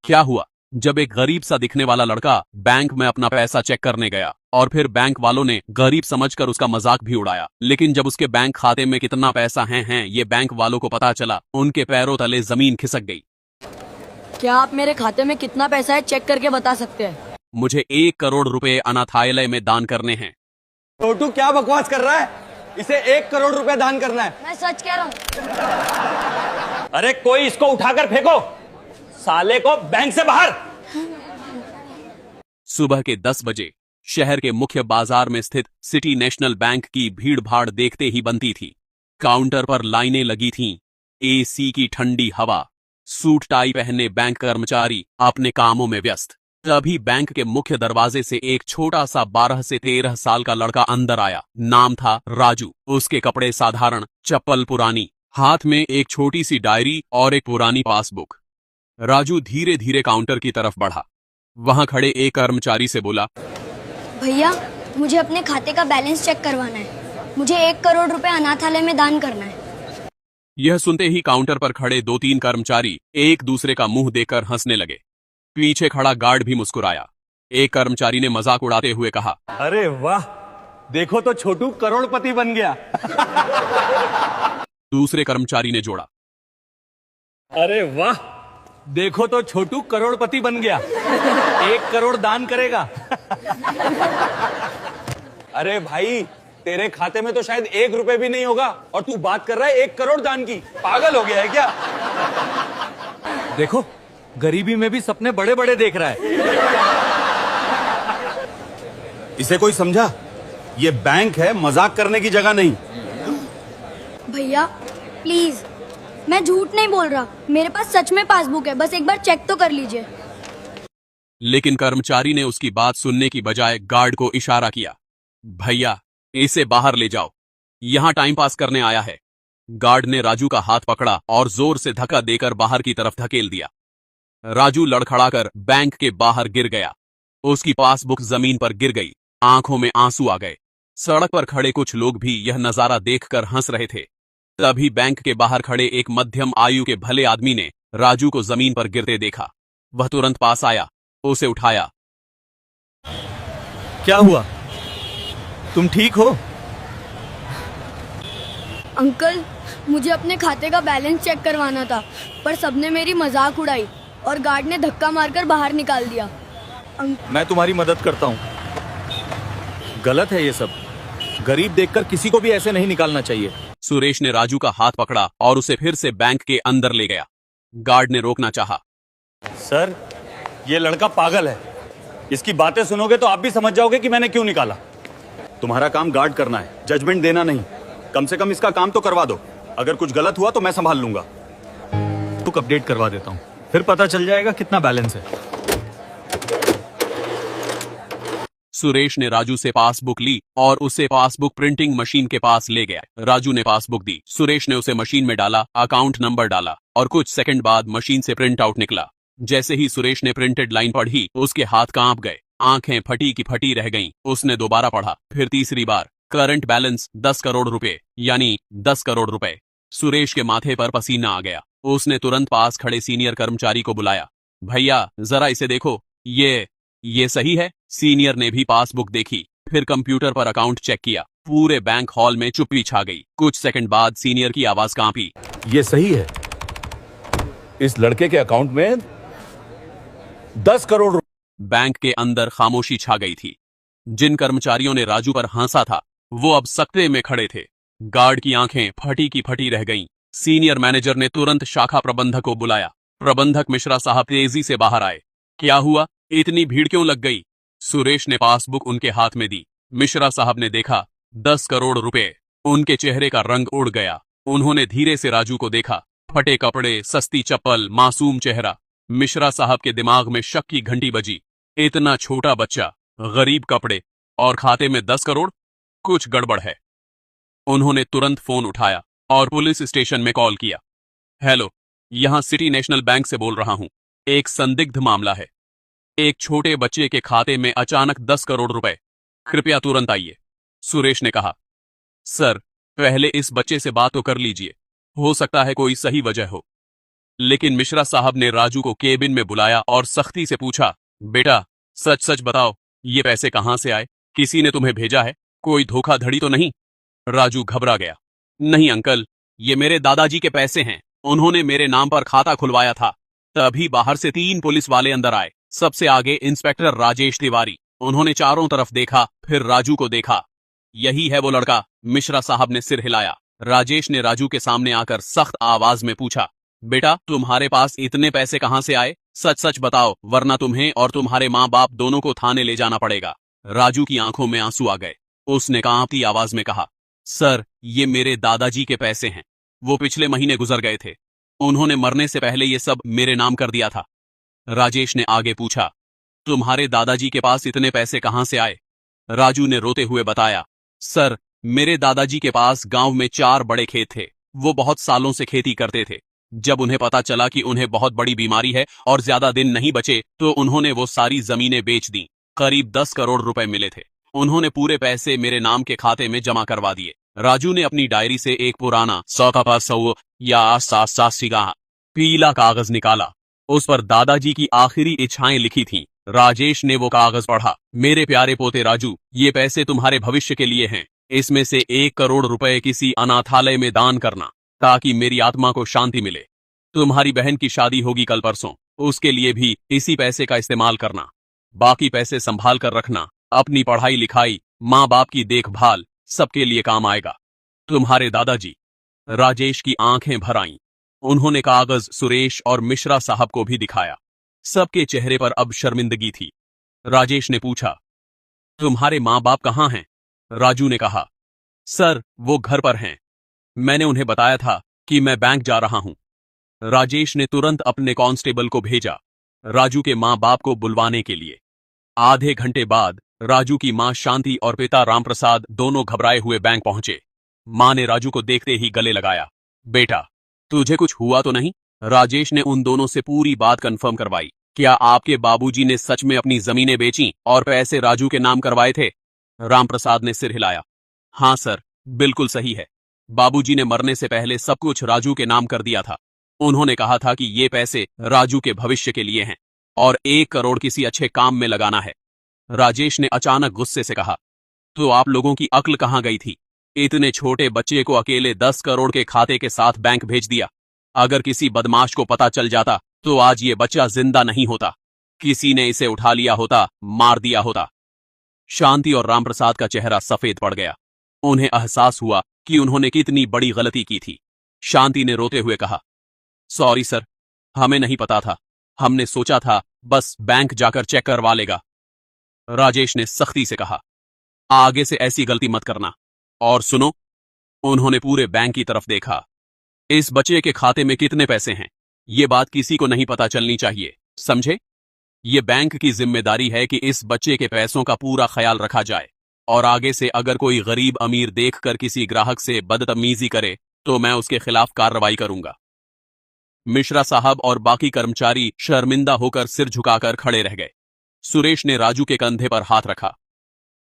क्या हुआ? जब एक गरीब सा दिखने वाला लड़का बैंक में अपना पैसा चेक करने गया और फिर बैंक वालों ने गरीब समझकर उसका मजाक भी उड़ाया, लेकिन जब उसके बैंक खाते में कितना पैसा है ये बैंक वालों को पता चला, उनके पैरों तले जमीन खिसक गई। क्या आप मेरे खाते में कितना पैसा है चेक करके बता सकते हैं? मुझे 1 करोड़ रुपए अनाथालय में दान करने हैं। छोटू क्या बकवास कर रहा है? इसे 1 करोड़ रुपए दान करना है। मैं सच कह रहा हूँ। अरे कोई इसको उठाकर फेंको, साले को बैंक से बाहर। सुबह के 10 बजे शहर के मुख्य बाजार में स्थित सिटी नेशनल बैंक की भीड़ भाड़ देखते ही बनती थी। काउंटर पर लाइनें लगी थीं, एसी की ठंडी हवा, सूट टाई पहने बैंक कर्मचारी अपने कामों में व्यस्त। तभी बैंक के मुख्य दरवाजे से एक छोटा सा 12 से 13 साल का लड़का अंदर आया। नाम था राजू। उसके कपड़े साधारण, चप्पल पुरानी, हाथ में एक छोटी सी डायरी और एक पुरानी पासबुक। राजू धीरे धीरे काउंटर की तरफ बढ़ा। वहां खड़े एक कर्मचारी से बोला, भैया मुझे अपने खाते का बैलेंस चेक करवाना है। मुझे 1 करोड़ रुपए अनाथालय में दान करना है। यह सुनते ही काउंटर पर खड़े 2-3 कर्मचारी एक दूसरे का मुंह देखकर हंसने लगे। पीछे खड़ा गार्ड भी मुस्कुराया। एक कर्मचारी ने मजाक उड़ाते हुए कहा, अरे वाह, देखो तो छोटू करोड़पति बन गया। दूसरे कर्मचारी ने जोड़ा, अरे वाह, देखो तो छोटू करोड़पति बन गया, 1 करोड़ दान करेगा। अरे भाई, तेरे खाते में तो शायद 1 रुपए भी नहीं होगा और तू बात कर रहा है 1 करोड़ दान की। पागल हो गया है क्या? देखो, गरीबी में भी सपने बड़े बड़े देख रहा है। इसे कोई समझा? ये बैंक है, मजाक करने की जगह नहीं। भैया प्लीज, मैं झूठ नहीं बोल रहा, मेरे पास सच में पासबुक है, बस एक बार चेक तो कर लीजिए। लेकिन कर्मचारी ने उसकी बात सुनने की बजाय गार्ड को इशारा किया, भैया इसे बाहर ले जाओ, यहां टाइम पास करने आया है। गार्ड ने राजू का हाथ पकड़ा और जोर से धक्का देकर बाहर की तरफ धकेल दिया। राजू लड़खड़ाकर बैंक के बाहर गिर गया। उसकी पासबुक जमीन पर गिर गई। आंखों में आंसू आ गए। सड़क पर खड़े कुछ लोग भी यह नजारा देखकर हंस रहे थे। तभी बैंक के बाहर खड़े एक मध्यम आयु के भले आदमी ने राजू को जमीन पर गिरते देखा। वह तुरंत पास आया, उसे उठाया। क्या हुआ? तुम ठीक हो? अंकल, मुझे अपने खाते का बैलेंस चेक करवाना था, पर सबने मेरी मजाक उड़ाई और गार्ड ने धक्का मारकर बाहर निकाल दिया। मैं तुम्हारी मदद करता हूँ। गलत है ये सब। गरीब देखकर किसी को भी ऐसे नहीं निकालना चाहिए। सुरेश ने राजू का हाथ पकड़ा और उसे फिर से बैंक के अंदर ले गया। गार्ड ने रोकना चाहा। सर, ये लड़का पागल है। इसकी बातें सुनोगे तो आप भी समझ जाओगे कि मैंने क्यों निकाला। तुम्हारा काम गार्ड करना है, जजमेंट देना नहीं। कम से कम इसका काम तो करवा दो। अगर कुछ गलत हुआ तो मैं संभाल लूंगा। बुक अपडेट करवा देता हूँ, फिर पता चल जाएगा कितना बैलेंस है। सुरेश ने राजू से पासबुक ली और उसे पासबुक प्रिंटिंग मशीन के पास ले गया। राजू ने पासबुक दी। सुरेश ने उसे मशीन में डाला, अकाउंट नंबर डाला और कुछ सेकंड बाद मशीन से प्रिंट आउट निकला। जैसे ही सुरेश ने प्रिंटेड लाइन पढ़ी, उसके हाथ कांप गए, आंखें फटी की फटी रह गईं। उसने दोबारा पढ़ा, फिर तीसरी बार, करंट बैलेंस 10 करोड़ रुपए, यानी 10 करोड़ रुपए। सुरेश के माथे पर पसीना आ गया। उसने तुरंत पास खड़े सीनियर कर्मचारी को बुलाया। भैया जरा इसे देखो, ये सही है? सीनियर ने भी पासबुक देखी, फिर कंप्यूटर पर अकाउंट चेक किया। पूरे बैंक हॉल में चुप्पी छा गई। कुछ सेकंड बाद सीनियर की आवाज कांपी, ये सही है। इस लड़के के अकाउंट में 10 करोड़ रुपए। बैंक के अंदर खामोशी छा गई थी। जिन कर्मचारियों ने राजू पर हंसा था, वो अब सकते में खड़े थे। गार्ड की आंखें फटी की फटी रह गईं। सीनियर मैनेजर ने तुरंत शाखा प्रबंधक को बुलाया। प्रबंधक मिश्रा साहब तेजी से बाहर आए। क्या हुआ? इतनी भीड़ क्यों लग गई? सुरेश ने पासबुक उनके हाथ में दी। मिश्रा साहब ने देखा 10 करोड़ रुपए। उनके चेहरे का रंग उड़ गया। उन्होंने धीरे से राजू को देखा। फटे कपड़े, सस्ती चप्पल, मासूम चेहरा। मिश्रा साहब के दिमाग में शक की घंटी बजी। इतना छोटा बच्चा, गरीब कपड़े और खाते में 10 करोड़? कुछ गड़बड़ है। उन्होंने तुरंत फोन उठाया और पुलिस स्टेशन में कॉल किया। हेलो, यहां सिटी नेशनल बैंक से बोल रहा हूं। एक संदिग्ध मामला है। एक छोटे बच्चे के खाते में अचानक 10 करोड़ रुपए। कृपया तुरंत आइए। सुरेश ने कहा, सर पहले इस बच्चे से बात तो कर लीजिए, हो सकता है कोई सही वजह हो। लेकिन मिश्रा साहब ने राजू को केबिन में बुलाया और सख्ती से पूछा, बेटा सच सच बताओ, ये पैसे कहां से आए? किसी ने तुम्हें भेजा है? कोई धोखाधड़ी तो नहीं? राजू घबरा गया। नहीं अंकल, ये मेरे दादाजी के पैसे हैं, उन्होंने मेरे नाम पर खाता खुलवाया था। तभी बाहर से 3 पुलिस वाले अंदर आए, सबसे आगे इंस्पेक्टर राजेश तिवारी। उन्होंने चारों तरफ देखा, फिर राजू को देखा। यही है वो लड़का। मिश्रा साहब ने सिर हिलाया। राजेश ने राजू के सामने आकर सख्त आवाज में पूछा, बेटा तुम्हारे पास इतने पैसे कहां से आए? सच सच बताओ, वरना तुम्हें और तुम्हारे माँ बाप दोनों को थाने ले जाना पड़ेगा। राजू की आंखों में आंसू आ गए। उसने कांपती आवाज में कहा, सर ये मेरे दादाजी के पैसे हैं, वो पिछले महीने गुजर गए थे, उन्होंने मरने से पहले ये सब मेरे नाम कर दिया था। राजेश ने आगे पूछा, तुम्हारे दादाजी के पास इतने पैसे कहां से आए? राजू ने रोते हुए बताया, सर मेरे दादाजी के पास गांव में 4 बड़े खेत थे, वो बहुत सालों से खेती करते थे। जब उन्हें पता चला कि उन्हें बहुत बड़ी बीमारी है और ज्यादा दिन नहीं बचे, तो उन्होंने वो सारी जमीनें बेच दी। करीब 10 करोड़ रुपए मिले थे, उन्होंने पूरे पैसे मेरे नाम के खाते में जमा करवा दिए। राजू ने अपनी डायरी से एक पुराना 100 या 7 पीला कागज निकाला। उस पर दादाजी की आखिरी इच्छाएं लिखी थीं। राजेश ने वो कागज पढ़ा। मेरे प्यारे पोते राजू, ये पैसे तुम्हारे भविष्य के लिए हैं। इसमें से 1 करोड़ रुपए किसी अनाथालय में दान करना, ताकि मेरी आत्मा को शांति मिले। तुम्हारी बहन की शादी होगी कल परसों, उसके लिए भी इसी पैसे का इस्तेमाल करना। बाकी पैसे संभाल कर रखना, अपनी पढ़ाई लिखाई, माँ बाप की देखभाल, सबके लिए काम आएगा। तुम्हारे दादाजी। राजेश की आंखें भर आईं। उन्होंने कागज सुरेश और मिश्रा साहब को भी दिखाया। सबके चेहरे पर अब शर्मिंदगी थी। राजेश ने पूछा, तुम्हारे माँ बाप कहाँ हैं? राजू ने कहा, सर वो घर पर हैं, मैंने उन्हें बताया था कि मैं बैंक जा रहा हूं। राजेश ने तुरंत अपने कांस्टेबल को भेजा राजू के माँ बाप को बुलवाने के लिए। आधे घंटे बाद राजू की मां शांति और पिता रामप्रसाद दोनों घबराए हुए बैंक पहुंचे। मां ने राजू को देखते ही गले लगाया। बेटा तुझे कुछ हुआ तो नहीं? राजेश ने उन दोनों से पूरी बात कंफर्म करवाई। क्या आपके बाबूजी ने सच में अपनी जमीनें बेची और पैसे राजू के नाम करवाए थे? रामप्रसाद ने सिर हिलाया। हां सर, बिल्कुल सही है। बाबूजी ने मरने से पहले सब कुछ राजू के नाम कर दिया था। उन्होंने कहा था कि ये पैसे राजू के भविष्य के लिए हैं और 1 करोड़ किसी अच्छे काम में लगाना है। राजेश ने अचानक गुस्से से कहा, तो आप लोगों की अक्ल कहां गई थी? इतने छोटे बच्चे को अकेले 10 करोड़ के खाते के साथ बैंक भेज दिया। अगर किसी बदमाश को पता चल जाता तो आज ये बच्चा जिंदा नहीं होता। किसी ने इसे उठा लिया होता, मार दिया होता। शांति और रामप्रसाद का चेहरा सफेद पड़ गया। उन्हें एहसास हुआ कि उन्होंने कितनी बड़ी गलती की थी। शांति ने रोते हुए कहा, सॉरी सर, हमें नहीं पता था, हमने सोचा था बस बैंक जाकर चेक करवा लेगा। राजेश ने सख्ती से कहा, आगे से ऐसी गलती मत करना। और सुनो, उन्होंने पूरे बैंक की तरफ देखा, इस बच्चे के खाते में कितने पैसे हैं ये बात किसी को नहीं पता चलनी चाहिए, समझे? ये बैंक की जिम्मेदारी है कि इस बच्चे के पैसों का पूरा ख्याल रखा जाए और आगे से अगर कोई गरीब अमीर देखकर किसी ग्राहक से बदतमीजी करे तो मैं उसके खिलाफ कार्रवाई करूंगा। मिश्रा साहब और बाकी कर्मचारी शर्मिंदा होकर सिर झुकाकर खड़े रह गए। सुरेश ने राजू के कंधे पर हाथ रखा।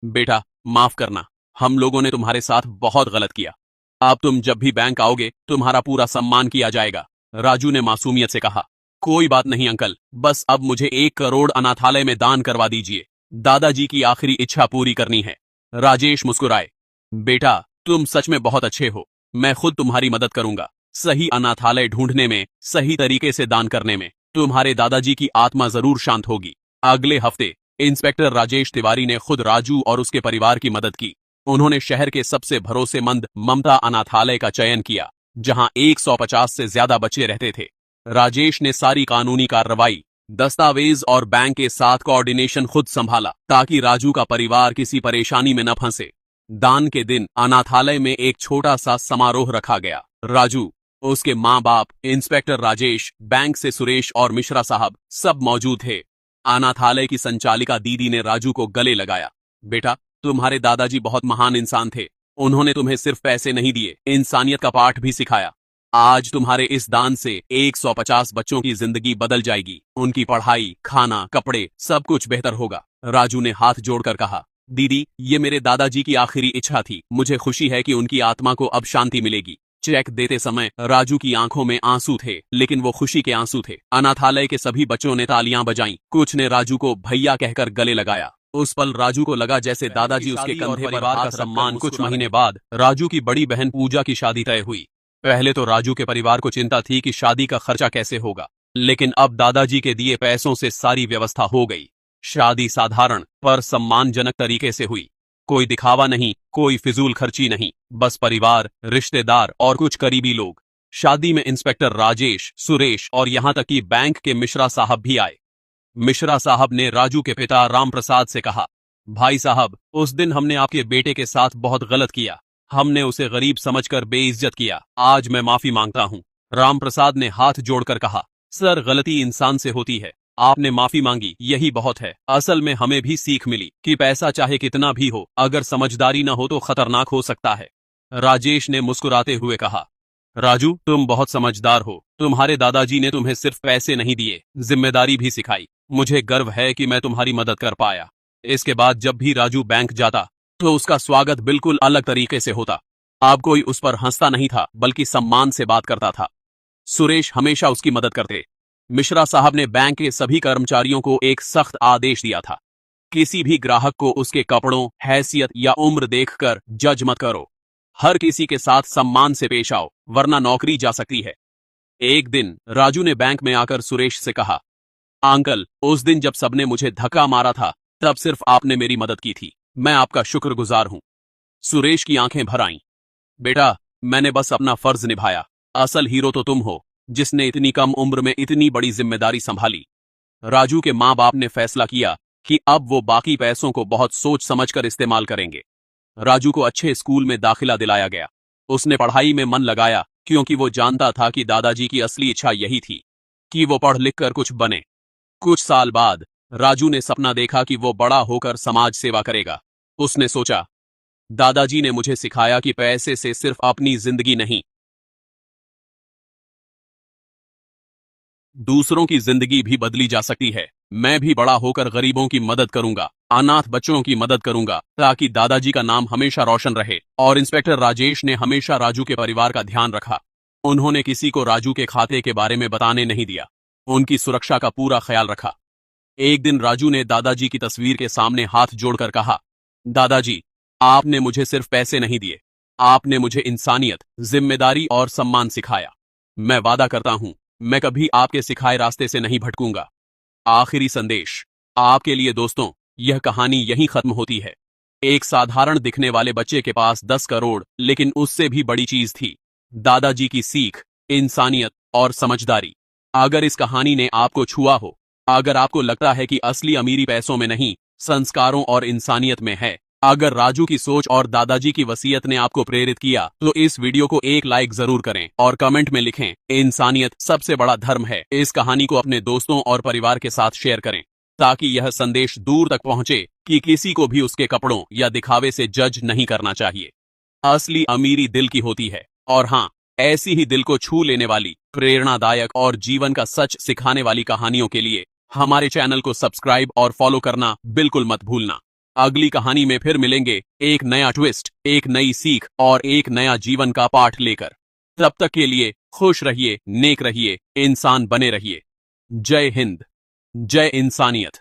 बेटा माफ करना, हम लोगों ने तुम्हारे साथ बहुत गलत किया। अब तुम जब भी बैंक आओगे तुम्हारा पूरा सम्मान किया जाएगा। राजू ने मासूमियत से कहा, कोई बात नहीं अंकल, बस अब मुझे 1 करोड़ अनाथालय में दान करवा दीजिए, दादाजी की आखिरी इच्छा पूरी करनी है। राजेश मुस्कुराए। बेटा तुम सच में बहुत अच्छे हो, मैं खुद तुम्हारी मदद करूंगा, सही अनाथालय ढूंढने में, सही तरीके से दान करने में। तुम्हारे दादाजी की आत्मा जरूर शांत होगी। अगले हफ्ते इंस्पेक्टर राजेश तिवारी ने खुद राजू और उसके परिवार की मदद की। उन्होंने शहर के सबसे भरोसेमंद ममता अनाथालय का चयन किया, जहां 150 से ज्यादा बच्चे रहते थे। राजेश ने सारी कानूनी कार्रवाई, दस्तावेज और बैंक के साथ कोऑर्डिनेशन खुद संभाला ताकि राजू का परिवार किसी परेशानी में न फंसे। दान के दिन अनाथालय में एक छोटा सा समारोह रखा गया। राजू, उसके माँ बाप, इंस्पेक्टर राजेश, बैंक से सुरेश और मिश्रा साहब सब मौजूद थे। अनाथालय की संचालिका दीदी ने राजू को गले लगाया। बेटा तुम्हारे दादाजी बहुत महान इंसान थे, उन्होंने तुम्हें सिर्फ पैसे नहीं दिए, इंसानियत का पाठ भी सिखाया। आज तुम्हारे इस दान से 150 बच्चों की जिंदगी बदल जाएगी, उनकी पढ़ाई, खाना, कपड़े सब कुछ बेहतर होगा। राजू ने हाथ जोड़कर कहा, दीदी ये मेरे दादाजी की आखिरी इच्छा थी, मुझे खुशी है कि उनकी आत्मा को अब शांति मिलेगी। चेक देते समय राजू की आंखों में आंसू थे, लेकिन वो खुशी के आंसू थे। अनाथालय के सभी बच्चों ने तालियां बजाईं, कुछ ने राजू को भैया कहकर गले लगाया। उस पल राजू को लगा जैसे दादाजी उसके कंधे पर परिवार का सम्मान। कुछ महीने बाद राजू की बड़ी बहन पूजा की शादी तय हुई। पहले तो राजू के परिवार को चिंता थी कि शादी का खर्चा कैसे होगा, लेकिन अब दादाजी के दिए पैसों से सारी व्यवस्था हो गई। शादी साधारण पर सम्मानजनक तरीके से हुई। कोई दिखावा नहीं, कोई फिजूल खर्ची नहीं, बस परिवार, रिश्तेदार और कुछ करीबी लोग। शादी में इंस्पेक्टर राजेश, सुरेश और यहां तक कि बैंक के मिश्रा साहब भी आए। मिश्रा साहब ने राजू के पिता राम प्रसाद से कहा, भाई साहब, उस दिन हमने आपके बेटे के साथ बहुत गलत किया। हमने उसे गरीब समझकर बेइज्जत किया। आज मैं माफी मांगता हूं। राम प्रसाद ने हाथ जोड़कर कहा, सर, गलती इंसान से होती है। आपने माफी मांगी, यही बहुत है। असल में हमें भी सीख मिली कि पैसा चाहे कितना भी हो, अगर समझदारी न हो तो खतरनाक हो सकता है। राजेश ने मुस्कुराते हुए कहा, राजू, तुम बहुत समझदार हो। तुम्हारे दादाजी ने तुम्हें सिर्फ पैसे नहीं दिए, जिम्मेदारी भी सिखाई। मुझे गर्व है कि मैं तुम्हारी मदद कर पाया। इसके बाद जब भी राजू बैंक जाता तो उसका स्वागत बिल्कुल अलग तरीके से होता। अब कोई उस पर हंसता नहीं था, बल्कि सम्मान से बात करता था। सुरेश हमेशा उसकी मदद करते। मिश्रा साहब ने बैंक के सभी कर्मचारियों को एक सख्त आदेश दिया था, किसी भी ग्राहक को उसके कपड़ों, हैसियत या उम्र देखकर जज मत करो। हर किसी के साथ सम्मान से पेश आओ, वरना नौकरी जा सकती है। एक दिन राजू ने बैंक में आकर सुरेश से कहा, अंकल, उस दिन जब सबने मुझे धक्का मारा था, तब सिर्फ आपने मेरी मदद की थी। मैं आपका शुक्रगुजार हूं। सुरेश की आंखें भर आईं। बेटा, मैंने बस अपना फर्ज निभाया। असल हीरो तो तुम हो, जिसने इतनी कम उम्र में इतनी बड़ी जिम्मेदारी संभाली। राजू के माँ बाप ने फैसला किया कि अब वो बाकी पैसों को बहुत सोच समझकर इस्तेमाल करेंगे। राजू को अच्छे स्कूल में दाखिला दिलाया गया। उसने पढ़ाई में मन लगाया, क्योंकि वो जानता था कि दादाजी की असली इच्छा यही थी कि वो पढ़ लिख कर कुछ बने। कुछ साल बाद राजू ने सपना देखा कि वो बड़ा होकर समाज सेवा करेगा। उसने सोचा, दादाजी ने मुझे सिखाया कि पैसे से सिर्फ अपनी जिंदगी नहीं, दूसरों की जिंदगी भी बदली जा सकती है। मैं भी बड़ा होकर गरीबों की मदद करूंगा, अनाथ बच्चों की मदद करूंगा, ताकि दादाजी का नाम हमेशा रोशन रहे। और इंस्पेक्टर राजेश ने हमेशा राजू के परिवार का ध्यान रखा। उन्होंने किसी को राजू के खाते के बारे में बताने नहीं दिया। उनकी सुरक्षा का पूरा ख्याल रखा। एक दिन राजू ने दादाजी की तस्वीर के सामने हाथ जोड़कर कहा, दादाजी, आपने मुझे सिर्फ पैसे नहीं दिए, आपने मुझे इंसानियत, जिम्मेदारी और सम्मान सिखाया। मैं वादा करता हूं, मैं कभी आपके सिखाए रास्ते से नहीं भटकूंगा। आखिरी संदेश आपके लिए दोस्तों, यह कहानी यहीं खत्म होती है। एक साधारण दिखने वाले बच्चे के पास 10 करोड़, लेकिन उससे भी बड़ी चीज थी, दादाजी की सीख, इंसानियत और समझदारी। अगर इस कहानी ने आपको छुआ हो, अगर आपको लगता है कि असली अमीरी पैसों में नहीं, संस्कारों और इंसानियत में है, अगर राजू की सोच और दादाजी की वसीयत ने आपको प्रेरित किया, तो इस वीडियो को एक लाइक जरूर करें और कमेंट में लिखें, इंसानियत सबसे बड़ा धर्म है। इस कहानी को अपने दोस्तों और परिवार के साथ शेयर करें, ताकि यह संदेश दूर तक पहुंचे कि किसी को भी उसके कपड़ों या दिखावे से जज नहीं करना चाहिए। असली अमीरी दिल की होती है। और हाँ, ऐसी ही दिल को छू लेने वाली, प्रेरणादायक और जीवन का सच सिखाने वाली कहानियों के लिए हमारे चैनल को सब्सक्राइब और फॉलो करना बिल्कुल मत भूलना। अगली कहानी में फिर मिलेंगे, एक नया ट्विस्ट, एक नई सीख और एक नया जीवन का पाठ लेकर। तब तक के लिए खुश रहिए, नेक रहिए, इंसान बने रहिए। जय हिंद, जय इंसानियत।